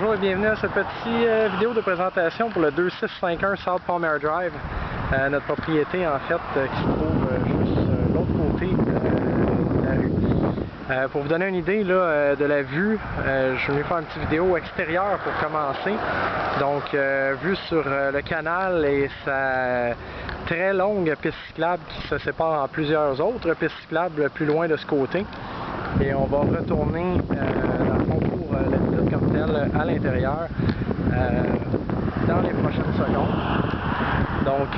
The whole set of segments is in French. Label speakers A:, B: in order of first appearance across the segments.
A: Bonjour et bienvenue à cette petite vidéo de présentation pour le 2651 South Palmer Drive, notre propriété en fait qui se trouve juste de l'autre côté de la rue. Pour vous donner une idée là, de la vue, je suis venu faire une petite vidéo extérieure pour commencer. Donc vue sur le canal et sa très longue piste cyclable qui se sépare en plusieurs autres pistes cyclables plus loin de ce côté. Et on va retourner dans le fond pour la visite comme telle à l'intérieur dans les prochaines secondes. Donc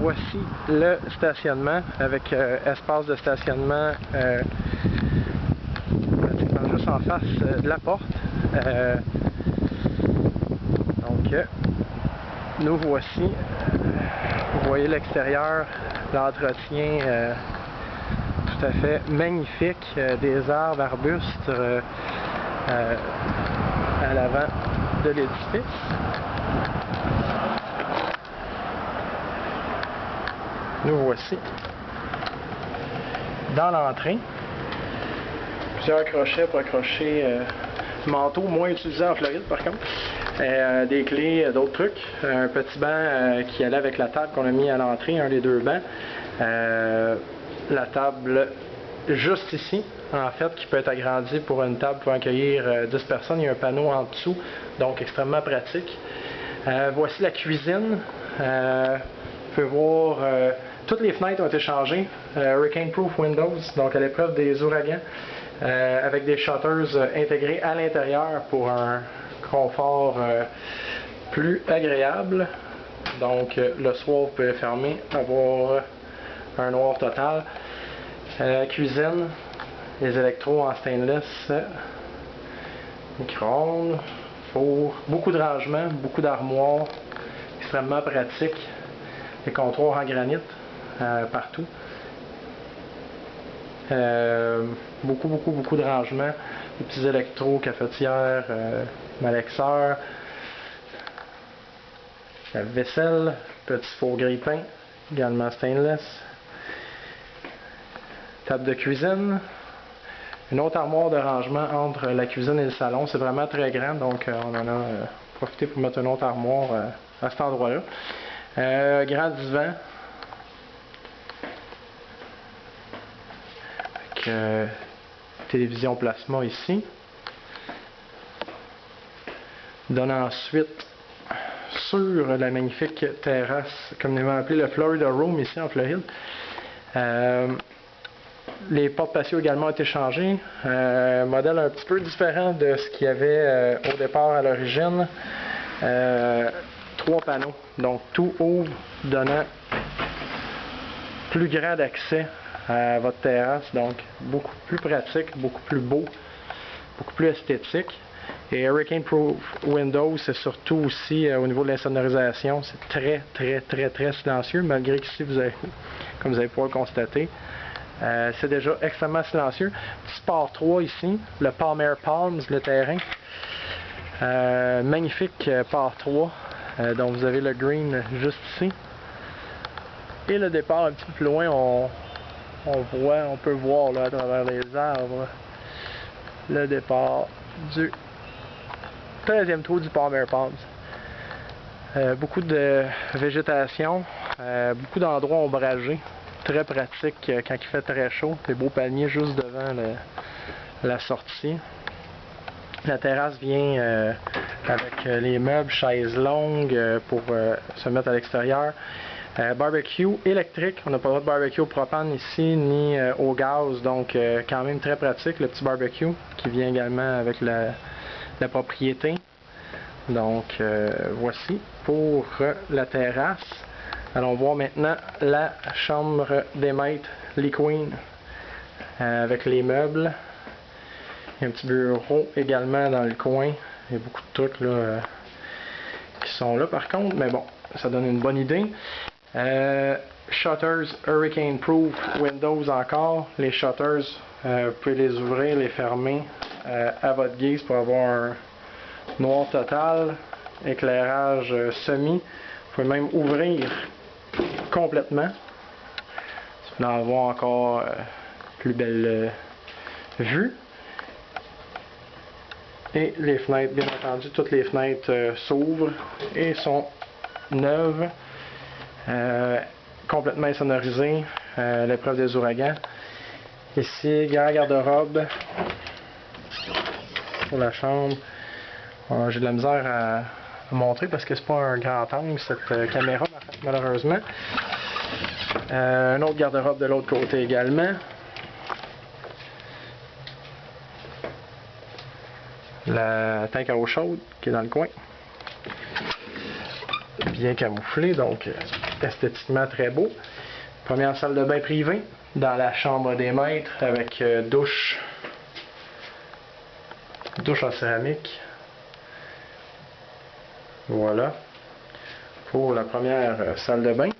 A: voici le stationnement avec espace de stationnement pratiquement juste en face de la porte. Donc nous voici. Vous voyez l'extérieur, l'entretien tout à fait magnifique, des arbres, arbustes à l'avant de l'édifice. Nous voici dans l'entrée. Plusieurs crochets pour accrocher manteau, moins utilisé en Floride par contre. Des clés, d'autres trucs. Un petit banc qui allait avec la table qu'on a mis à l'entrée, un des deux bancs. La table juste ici, en fait, qui peut être agrandie pour une table pour accueillir 10 personnes. Il y a un panneau en dessous, donc extrêmement pratique. Voici la cuisine. Vous pouvez voir, toutes les fenêtres ont été changées. Hurricane Proof Windows, donc à l'épreuve des ouragans, avec des shutters intégrés à l'intérieur pour un confort plus agréable. Donc le soir, vous pouvez fermer, avoir un noir total. Cuisine, les électros en stainless, micro-ondes, four, beaucoup de rangements, beaucoup d'armoires, extrêmement pratique. Les comptoirs en granit partout. Beaucoup de rangements, des petits électros, cafetière, malaxeur, la vaisselle, petit four grille-pain, également stainless. Table de cuisine, une autre armoire de rangement entre la cuisine et le salon. C'est vraiment très grand, donc on en a profité pour mettre une autre armoire à cet endroit-là. Grand divan, avec télévision plasma ici. Donne ensuite sur la magnifique terrasse, communément appelée le Florida Room ici en Floride. Les portes patio également ont été changées. Modèle un petit peu différent de ce qu'il y avait au départ à l'origine. 3 panneaux, donc tout ouvre, donnant plus grand accès à votre terrasse, donc beaucoup plus pratique, beaucoup plus beau, beaucoup plus esthétique. Et Hurricane Proof Windows, c'est surtout aussi au niveau de l'insonorisation, c'est très silencieux, malgré qu'ici, comme vous allez pouvoir le constater, c'est déjà extrêmement silencieux. Petit Sport 3 ici, le Palmer Palms, le terrain. Magnifique Par 3, dont vous avez le green juste ici. Et le départ un petit peu plus loin, on peut voir là, à travers les arbres le départ du 13e trou du Palmer Palms. Beaucoup de végétation, beaucoup d'endroits ombragés. Très pratique quand il fait très chaud. Des beaux palmiers juste devant la sortie. La terrasse vient avec les meubles, chaises longues pour se mettre à l'extérieur. Barbecue électrique. On n'a pas le droit de barbecue au propane ici ni au gaz. Donc quand même très pratique le petit barbecue qui vient également avec la propriété. Donc voici pour la terrasse. Allons voir maintenant la chambre des maîtres, les queens, avec les meubles. Il y a un petit bureau également dans le coin. Il y a beaucoup de trucs là, qui sont là par contre, mais bon, ça donne une bonne idée. Shutters Hurricane Proof Windows encore. Les shutters, vous pouvez les ouvrir, les fermer à votre guise pour avoir un noir total, éclairage semi. Vous pouvez même ouvrir complètement. Si vous voulez avoir encore plus belle vue. Et les fenêtres, bien entendu, toutes les fenêtres s'ouvrent et sont neuves, complètement insonorisées, l'épreuve des ouragans. Ici, grand garde-robe pour la chambre. J'ai de la misère à montrer parce que c'est pas un grand angle cette caméra, malheureusement. Un autre garde-robe de l'autre côté également. La tank à eau chaude qui est dans le coin. Bien camouflé, donc esthétiquement très beau. Première salle de bain privée dans la chambre des maîtres avec douche en céramique. Voilà pour la première salle de bain.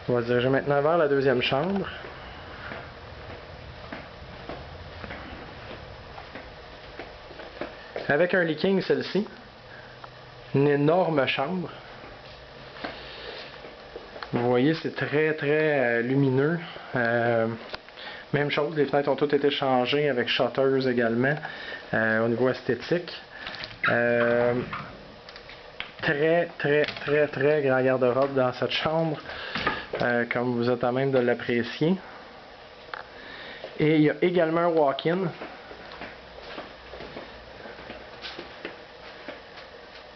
A: On va se diriger maintenant vers la deuxième chambre. Avec un leaking, celle-ci. Une énorme chambre. Vous voyez, c'est très lumineux. Même chose, les fenêtres ont toutes été changées avec shutters également au niveau esthétique. Très grand garde-robe dans cette chambre, comme vous êtes à même de l'apprécier. Et il y a également un walk-in.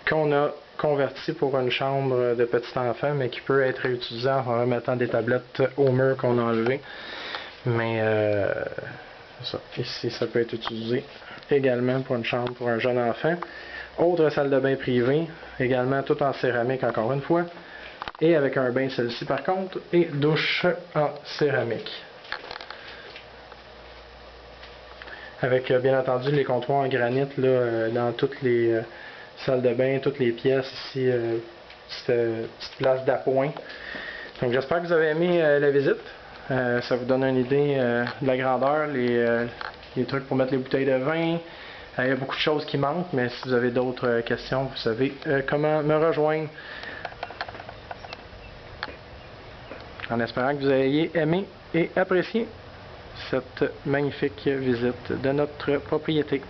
A: Qu'on a converti pour une chambre de petit enfant, mais qui peut être réutilisé en remettant des tablettes au mur qu'on a enlevées. Mais ça, ici, ça peut être utilisé également pour une chambre pour un jeune enfant. Autre salle de bain privée, également tout en céramique encore une fois. Et avec un bain celle-ci par contre, et douche en céramique. Avec bien entendu les comptoirs en granit là, dans toutes les salles de bain, toutes les pièces ici, petite place d'appoint. Donc j'espère que vous avez aimé la visite. Ça vous donne une idée de la grandeur, les trucs pour mettre les bouteilles de vin. Il y a beaucoup de choses qui manquent, mais si vous avez d'autres questions, vous savez comment me rejoindre. En espérant que vous ayez aimé et apprécié cette magnifique visite de notre propriété.